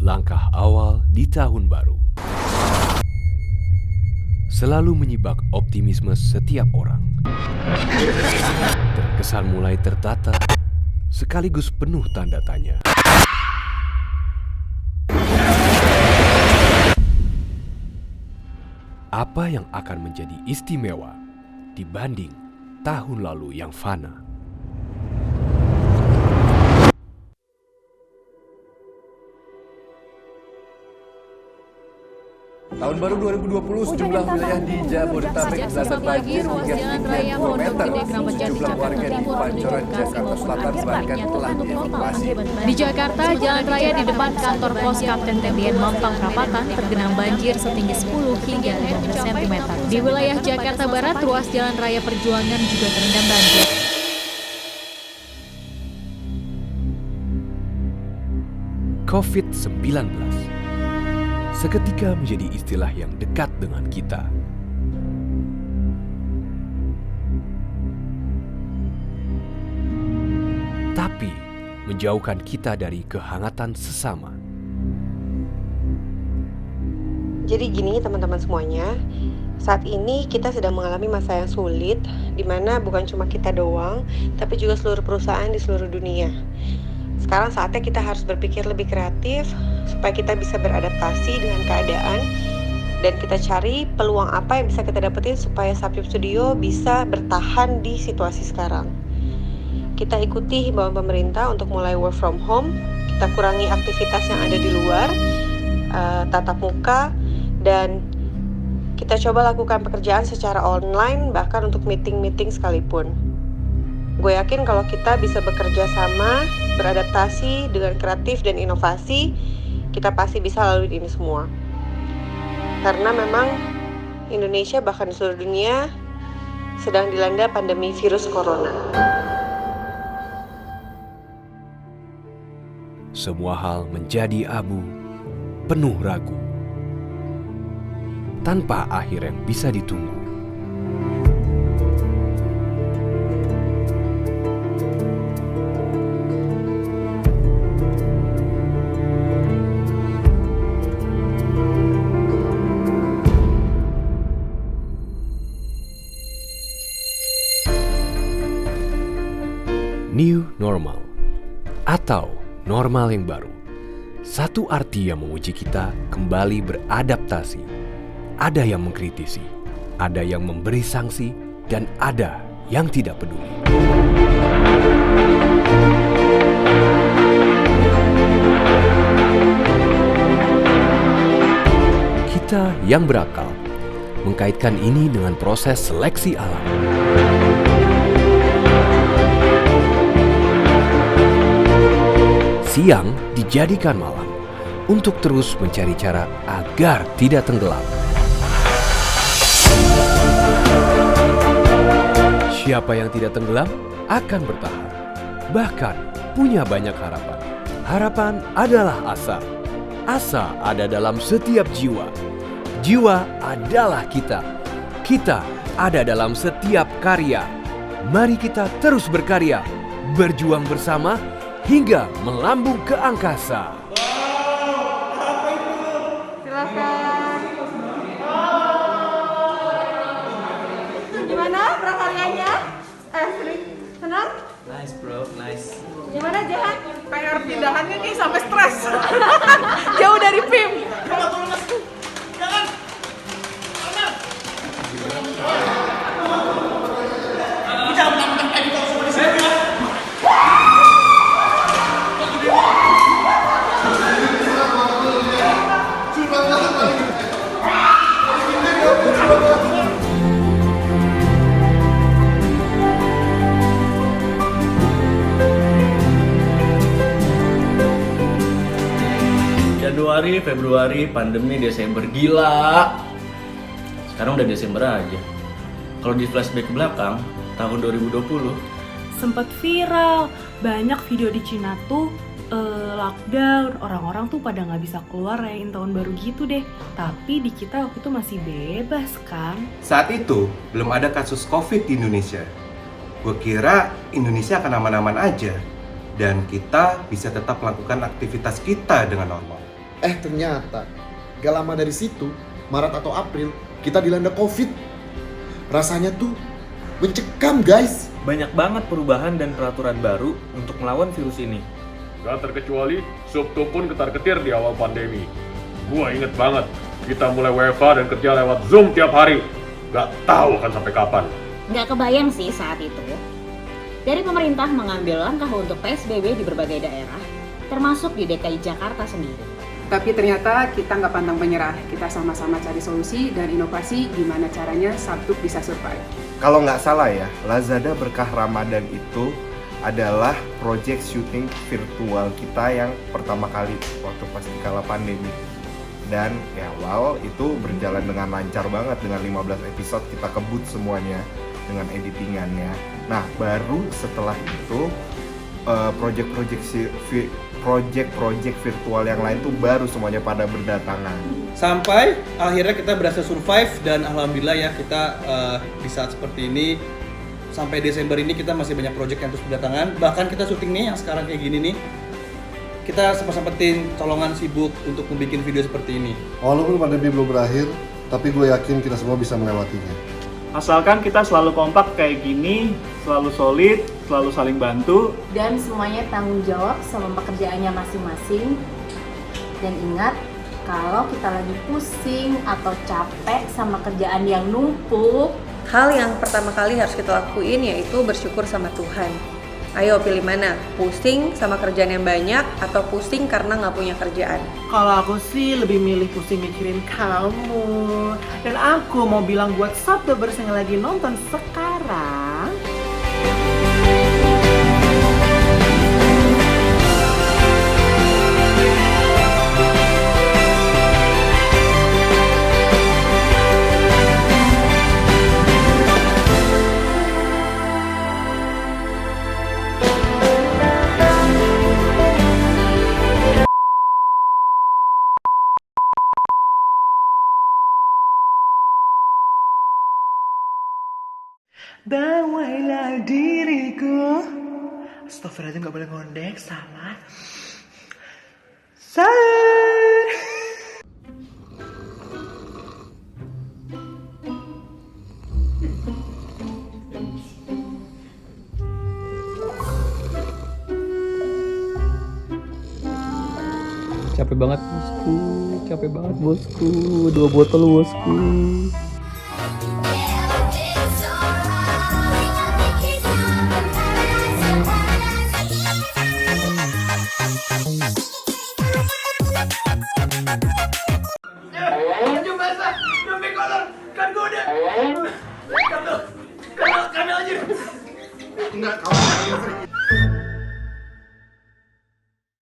langkah awal di tahun baru selalu menyibak optimisme setiap orang. Terkesan mulai tertata, sekaligus penuh tanda tanya. Apa yang akan menjadi istimewa dibanding tahun lalu yang fana? Tahun baru 2020 sejumlah wilayah di Jabodetabek dilanda banjir hingga 30 meter. Sejumlah warga di Pancoran, Jakarta Selatan bahkan telah dievakuasi. Di Jakarta, jalan raya di depan kantor pos Kapten Tendian Mampang Perapatan tergenang banjir setinggi 10 hingga 15 cm. Di wilayah Jakarta Barat, ruas jalan raya Perjuangan juga terendam banjir. COVID-19 seketika menjadi istilah yang dekat dengan kita. Tapi menjauhkan kita dari kehangatan sesama. Jadi gini teman-teman semuanya, saat ini kita sedang mengalami masa yang sulit, di mana bukan cuma kita doang, tapi juga seluruh perusahaan di seluruh dunia. Sekarang saatnya kita harus berpikir lebih kreatif supaya kita bisa beradaptasi dengan keadaan dan kita cari peluang apa yang bisa kita dapetin supaya Sapyup Studio bisa bertahan di situasi sekarang. Kita ikuti himbauan pemerintah untuk mulai work from home, kita kurangi aktivitas yang ada di luar, tatap muka, dan kita coba lakukan pekerjaan secara online bahkan untuk meeting-meeting sekalipun. Gue yakin kalau kita bisa bekerja sama, beradaptasi dengan kreatif dan inovasi, kita pasti bisa lalui ini semua. Karena memang Indonesia bahkan di seluruh dunia sedang dilanda pandemi virus corona. Semua hal menjadi abu, penuh ragu, tanpa akhir yang bisa ditunggu. New normal atau normal yang baru, satu arti yang menguji kita kembali beradaptasi. Ada yang mengkritisi, ada yang memberi sanksi, dan ada yang tidak peduli. Kita yang berakal mengkaitkan ini dengan proses seleksi alam. Siang dijadikan malam untuk terus mencari cara agar tidak tenggelam. Siapa yang tidak tenggelam akan bertahan, bahkan punya banyak harapan. Harapan adalah asa. Asa ada dalam setiap jiwa. Jiwa adalah kita. Kita ada dalam setiap karya. Mari kita terus berkarya, berjuang bersama, hingga melambung ke angkasa. Silakan. Gimana prakaryanya? Senang? Nice bro, nice. Gimana Jahan? PR pindahannya nih sampai stres. Jauh dari PIM. Januari, Februari, pandemi, Desember, gila. Sekarang udah Desember aja. Kalau di flashback ke belakang, tahun 2020 sempat viral, banyak video di Cina tuh lockdown, orang-orang tuh pada nggak bisa keluar rayain tahun baru gitu deh. Tapi di kita waktu itu masih bebas kan. Saat itu belum ada kasus COVID di Indonesia. Gue kira Indonesia akan aman-aman aja dan kita bisa tetap melakukan aktivitas kita dengan normal. Ternyata gak lama dari situ, Maret atau April, kita dilanda COVID. Rasanya tuh mencekam, guys. Banyak banget perubahan dan peraturan baru untuk melawan virus ini. Gak terkecuali Subtu pun ketar-ketir di awal pandemi. Gua inget banget, kita mulai WFH dan kerja lewat Zoom tiap hari. Gak tahu akan sampai kapan. Nggak kebayang sih saat itu. Dari pemerintah mengambil langkah untuk PSBB di berbagai daerah, termasuk di DKI Jakarta sendiri. Tapi ternyata kita nggak pantang menyerah. Kita sama-sama cari solusi dan inovasi gimana caranya Sabtu bisa survive. Kalau nggak salah ya, Lazada Berkah Ramadan itu adalah project syuting virtual kita yang pertama kali waktu pas di kala pandemi. Dan ya wow, itu berjalan dengan lancar banget, dengan 15 episode kita kebut semuanya dengan editingannya. Nah, baru setelah itu project virtual yang lain tuh baru semuanya pada berdatangan. Sampai akhirnya kita berhasil survive dan alhamdulillah ya kita di saat seperti ini sampai Desember ini kita masih banyak project yang terus berdatangan. Bahkan kita syuting nih yang sekarang kayak gini nih, kita sempat-sempetin colongan sibuk untuk membuat video seperti ini. Walaupun pandemi belum berakhir, tapi gue yakin kita semua bisa melewatinya. Asalkan kita selalu kompak kayak gini, selalu solid, selalu saling bantu. Dan semuanya tanggung jawab sama pekerjaannya masing-masing. Dan ingat, kalau kita lagi pusing atau capek sama kerjaan yang numpuk, Hal yang pertama kali harus kita lakuin yaitu bersyukur sama Tuhan. Ayo pilih mana? Pusing sama kerjaan yang banyak atau pusing karena nggak punya kerjaan? Kalau aku sih lebih milih pusing mikirin kamu. Dan aku mau bilang buat Sabdovers yang lagi nonton sekarang, bawailah diriku. Astagfirullahaladzim, gak boleh ngondek, salah. Salah. Capek banget bosku, capek banget bosku, 2 botol bosku. Baju basah, dompet kotor, kan goda. Kamil aja. Enggak, kamu